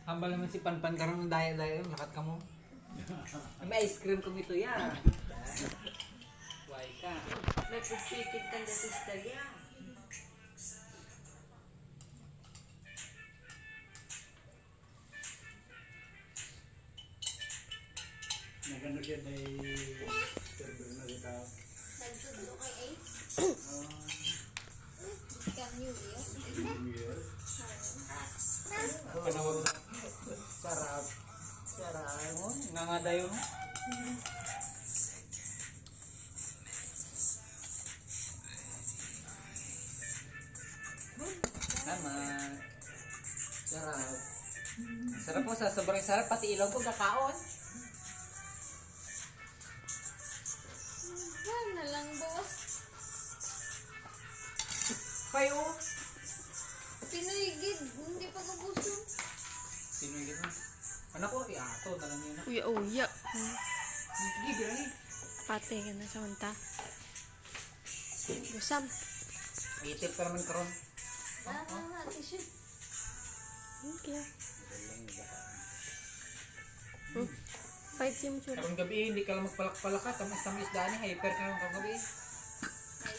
Hambal naman si Panpan karang ng daya-daya, lakat ka mo. May ice cream kong ito yan. Why ka? Nagsisikig ka na sister yan. Nagano siya na server na kita. Nagsudo kay Ace. Can you hear? Panawag na. Sarap. Sarap. Oh, nangadayo. Naman. Sarap. Sarap po, sa sobrang sarap. Pati ilaw ko kakaon. Yan na lang, boss. Payo. Pinoygid. Hindi pa kabuso. Sino yung gano'n? Anak ko, ato na lang yun. Uya-uya. Sige, gano'n. Pate ka na sa unta. Gusam. Itip ka naman karon. Tissue. Okay. Fight sim chura. Karong gabi, hindi ka lang magpalak-palak ka. Tamis-tamis daan, hyper ka lang kagabi. Ay,